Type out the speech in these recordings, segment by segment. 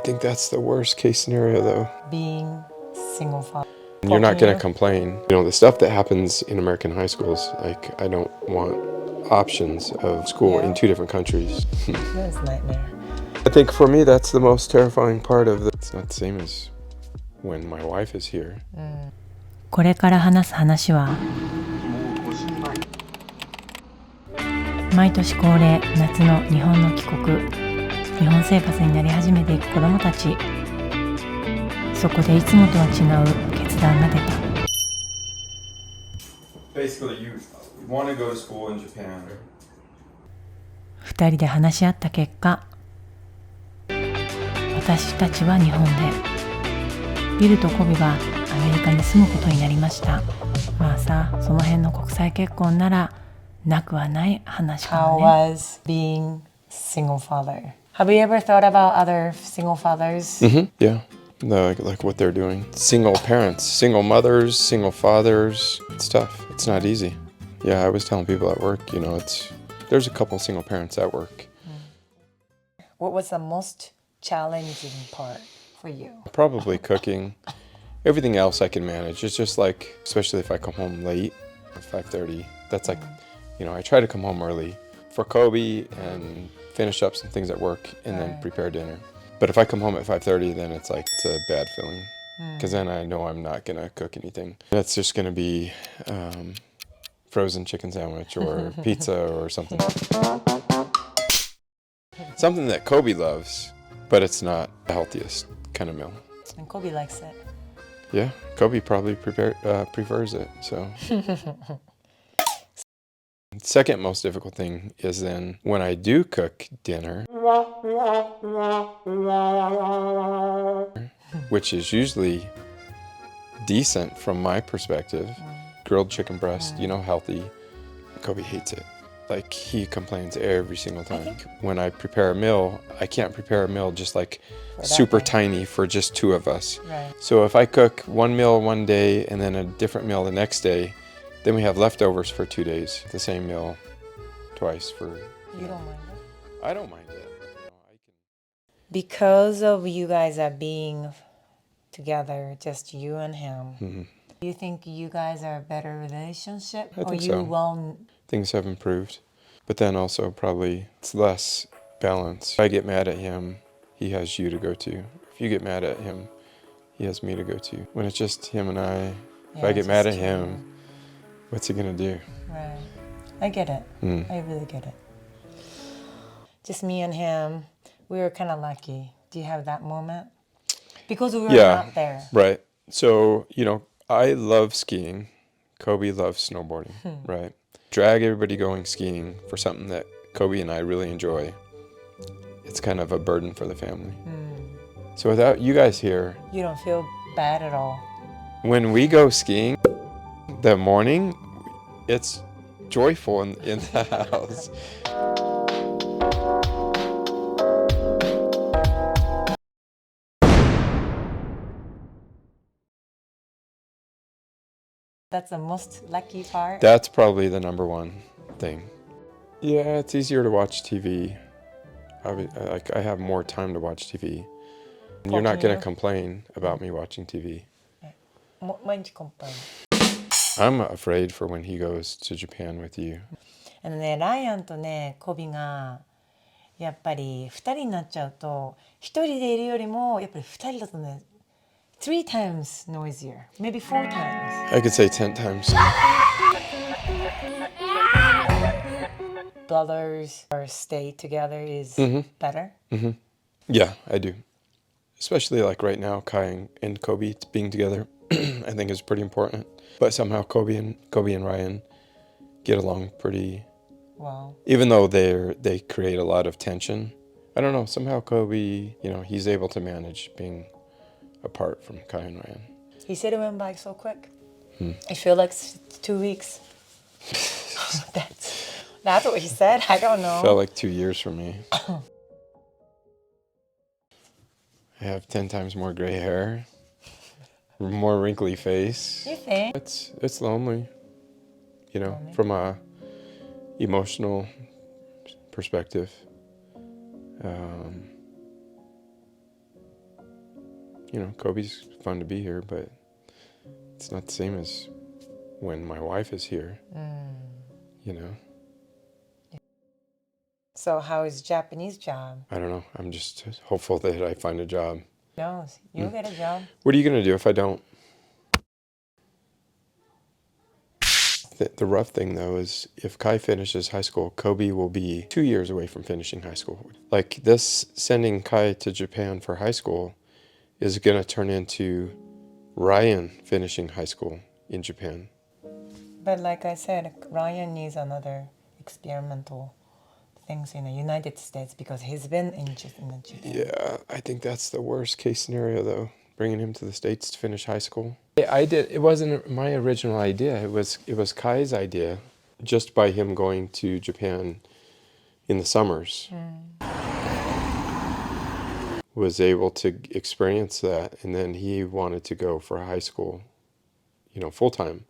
think that's the worst case scenario, though. Being single father. You're not going to complain. You know, the stuff that happens in American high schools, like, I don't want options of school in 2 different countries. That's a nightmare. I think for me, that's the most terrifying part of it's not the same as when my wife is here. これから話す話は、毎年恒例夏の日本の帰国、日本生活になり始めていく子どもたち。そこでいつもとは違う決断が出た。Basically, you want to go to school in Japan. 2人で話し合った結果、私たちは日本で、ビルとコビはアメリカに住むことになりました。まあさ、その辺の国際結婚ならなくはない話かもね。How was being single father? Have you ever thought about other single fathers? Yeah. Like what they're doing. Single parents, single mothers, single fathers. It's tough. It's not easy. Yeah, I was telling people at work, you know, there's a couple single parents at work. What was the most challenging part for you? Probably cooking. Everything else I can manage. It's just like, especially if I come home late, at 5:30. That's like, you know, I try to come home early for Kobe and finish up some things at work and then prepare dinner. But if I come home at 5:30, then it's like it's a bad feeling because then I know I'm not gonna cook anything. It's just gonna be frozen chicken sandwich or pizza or something. Something that Kobe loves, but it's not the healthiest kind of meal. And Kobe likes it. Yeah, Kobe probably prefers it. So. Second most difficult thing is then when I do cook dinner, which is usually decent from my perspective, grilled chicken breast, you know, healthy. Kobe hates it. Like, he complains every single time. When I prepare a meal, I can't prepare a meal just like super tiny for just 2 of us. Right. So if I cook one meal one day and then a different meal the next day, then we have leftovers for 2 days. The same meal twice for... You don't mind it? I don't mind it. Because of you guys are being together, just you and him, do you think you guys are a better relationship? I think or so. You won't... Things have improved. But then also probably it's less balance. If I get mad at him, he has you to go to. If you get mad at him, he has me to go to. When it's just him and I, if I get mad at him, what's he gonna do? Right. I get it. I really get it. Just me and him. We were kind of lucky. Do you have that moment? Because we were not there. Right. So, you know, I love skiing. Kobe loves snowboarding, right? Drag everybody going skiing for something that Kobe and I really enjoy. It's kind of a burden for the family. So without you guys here... You don't feel bad at all. When we go skiing, the morning, it's joyful in the house. That's the most lucky part? That's probably the number one thing. Yeah, it's easier to watch TV. I have more time to watch TV. And you're not going to complain about me watching TV. I'm afraid for when he goes to Japan with you. ね、ライアンとね、コビがやっぱり2人になっちゃうと、1人でいるよりもやっぱり2人だとね、3 times noisier, maybe 4 times. I could say 10 times. Brothers or stay together is better? Yeah, I do. Especially like right now, Kai and Kobe being together, I think is pretty important. But somehow Kobe and Ryan get along pretty well. Even though they create a lot of tension. I don't know, somehow Kobe, you know, he's able to manage being apart from Kai and Ryan. He said it went by so quick. I feel like 2 weeks. That's what he said. I don't know. Felt like 2 years for me. I have 10 times more gray hair, more wrinkly face. You think? It's lonely, you know, from a emotional perspective. Kobe's fun to be here, but it's not the same as when my wife is here, So how is Japanese job? I don't know. I'm just hopeful that I find a job. No, you'll get a job. What are you going to do if I don't? The rough thing, though, is if Kai finishes high school, Kobe will be 2 years away from finishing high school. Like this, sending Kai to Japan for high school is going to turn into Ryan finishing high school in Japan. But like I said, Ryan needs another experimental things in the United States because he's been in Japan. Yeah, I think that's the worst case scenario, though, bringing him to the States to finish high school. It wasn't my original idea. It was Kai's idea, just by him going to Japan in the summers. Was able to experience that, and then he wanted to go for high school, full time.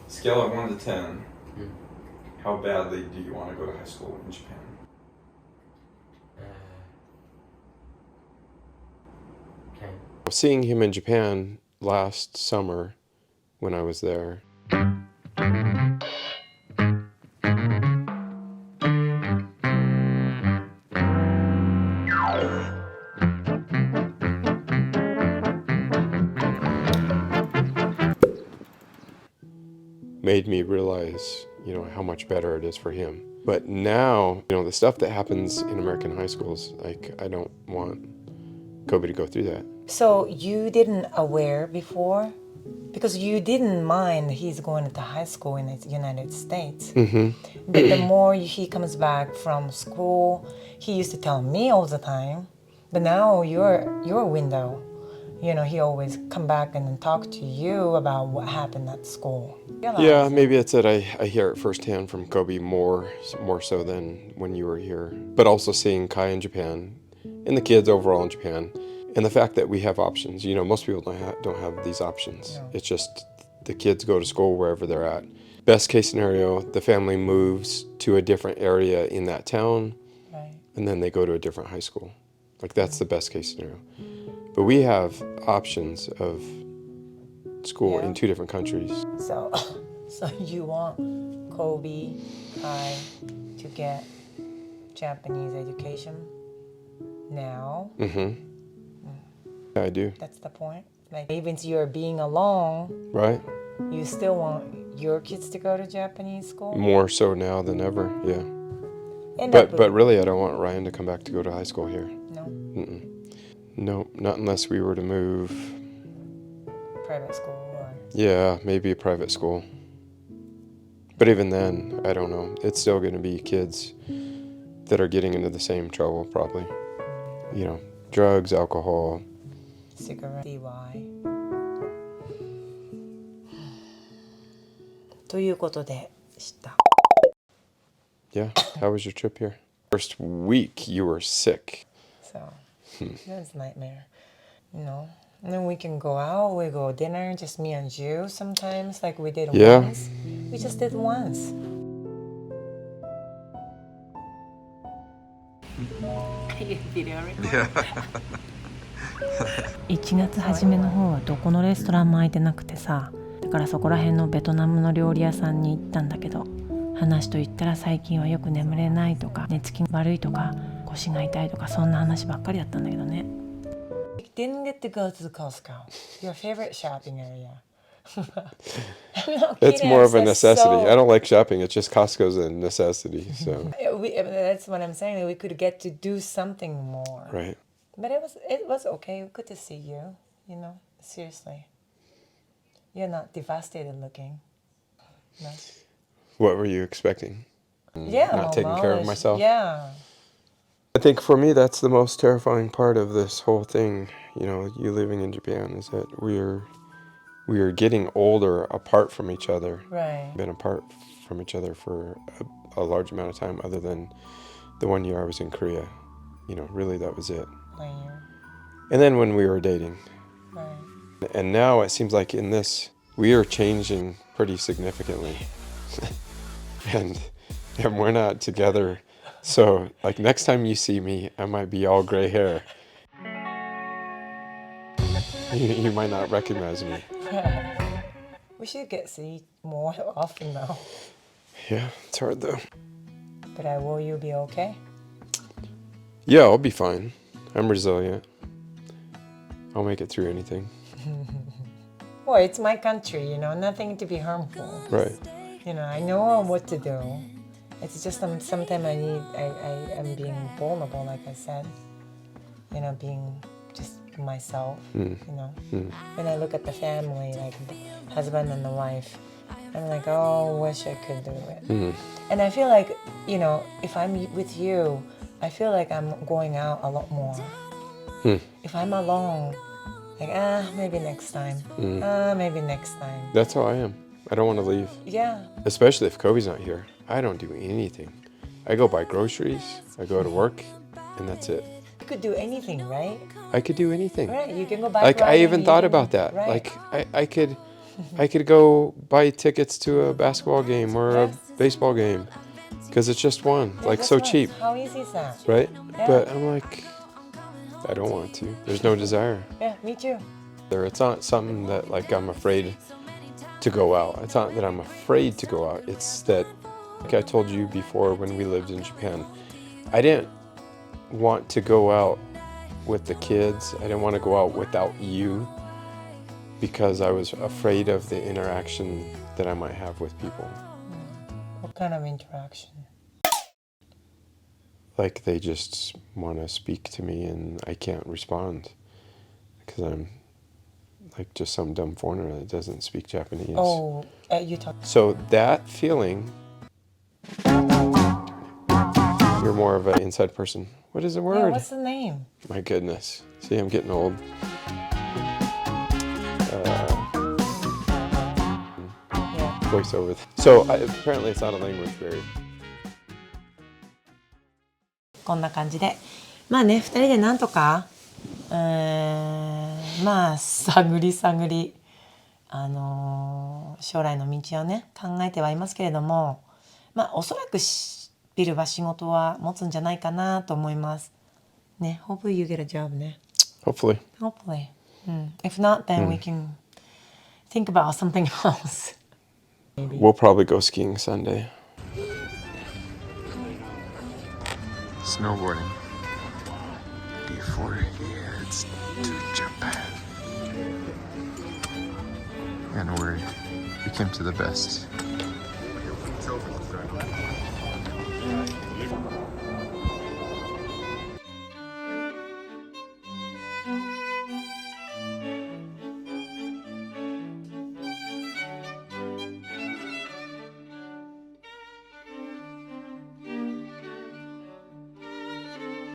Scale of 1 to 10, how badly do you want to go to high school in Japan? Seeing him in Japan last summer when I was there, made me realize, how much better it is for him. But now, the stuff that happens in American high schools, like, I don't want Kobe to go through that. So you didn't aware before? Because you didn't mind he's going to high school in the United States. Mm-hmm. But the more he comes back from school, he used to tell me all the time. But now your window, he always come back and then talk to you about what happened at school. Yeah, maybe it's that I hear it firsthand from Kobe more so than when you were here. But also seeing Kai in Japan, and the kids overall in Japan, and the fact that we have options. Most people don't have these options. No. It's just the kids go to school wherever they're at. Best case scenario, the family moves to a different area in that town, Right. and then they go to a different high school. Like, that's the best case scenario. But we have options of school in 2 different countries. So you want Kobe, Kai to get Japanese education now? Mm-hmm. Yeah, I do. That's the point. Like, even if you're being alone, Right? you still want your kids to go to Japanese school? More so now than ever, yeah. And But really, I don't want Ryan to come back to go to high school here. No, Mm-mm. No, not unless we were to move. private school or... Yeah, maybe a private school. But even then, I don't know. It's still going to be kids that are getting into the same trouble, probably. Drugs, alcohol. cigarette, DY ということでした。Yeah, how was your trip here? First week you were sick. So that's a nightmare, And then we can go out, we go dinner, just me and you sometimes, like we did Yeah. once. We just did once.1月初めの方はどこのレストランも空いてなくてさ、だからそこら辺のベトナムの料理屋さんに行ったんだけど、話と言ったら最近はよく眠れないとか、寝つき悪いとか、腰が痛いとか、そんな話ばっかりだったんだけどね。Didn't get to go to the Costco, your favorite shopping area. It's more of a necessity. I don't like shopping. It's just Costco's a necessity. So That's what I'm saying. We could get to do something more. right. But it was okay. Good to see you. Seriously. You're not devastated looking. No. What were you expecting? Yeah. Not taking care of myself? Yeah. I think for me that's the most terrifying part of this whole thing. You living in Japan is that we are getting older apart from each other. Right. Been apart from each other for a large amount of time, other than the 1 year I was in Korea. Really that was it. 1 year. And then when we were dating. Right. And now it seems like in this, we are changing pretty significantly. and we're not together. So, like, next time you see me, I might be all gray hair. You might not recognize me. We should get to see more often though. Yeah, it's hard though. But will you be okay? Yeah, I'll be fine. I'm resilient. I'll make it through anything. Well, it's my country, nothing to be harmful. Right. I know what to do. It's just sometimes I am being vulnerable, like I said. Being just myself, When I look at the family, like the husband and the wife, I'm like, oh, wish I could do it. And I feel like, if I'm with you, I feel like I'm going out a lot more. If I'm alone, like, maybe next time. Maybe next time. That's how I am. I don't want to leave. Yeah. Especially if Kobe's not here. I don't do anything. I go buy groceries, I go to work, and that's it. You could do anything, right? I could do anything. Right, you can go buy Like, I even thought about that. Right. Like, I could go buy tickets to a basketball game or a Yes. baseball game. Because it's just one. Yeah, Like, that's so right. cheap. How easy is that? Right? Yeah. But I'm like, I don't want to. There's no desire. Yeah, me too. It's not something that, like, I'm afraid to go out. It's not that I'm afraid to go out. It's that, like I told you before when we lived in Japan, I didn't want to go out with the kids. I didn't want to go out without you because I was afraid of the interaction that I might have with people. What kind of interaction? Like they just want to speak to me and I can't respond because I'm like just some dumb foreigner that doesn't speak Japanese. Oh, you talk. So that feeling, you're more of an inside person. What is the Yeah, word? what's the name? My goodness. See, I'm getting old. Yeah. Voiceover. So apparently it's not a language barrier. こんな感じで。まあね、2人でなんとか、まあ、探り、将来の道をね、考えてはいますけれども、まあ、おそらくビルは仕事は持つんじゃないかなと思います。ね、hopefully you get a job ね。Hopefully. Hopefully. If not, then we can think about something else. We'll probably go skiing Sunday. Snowboarding before he heads to Japan. And we came to the best.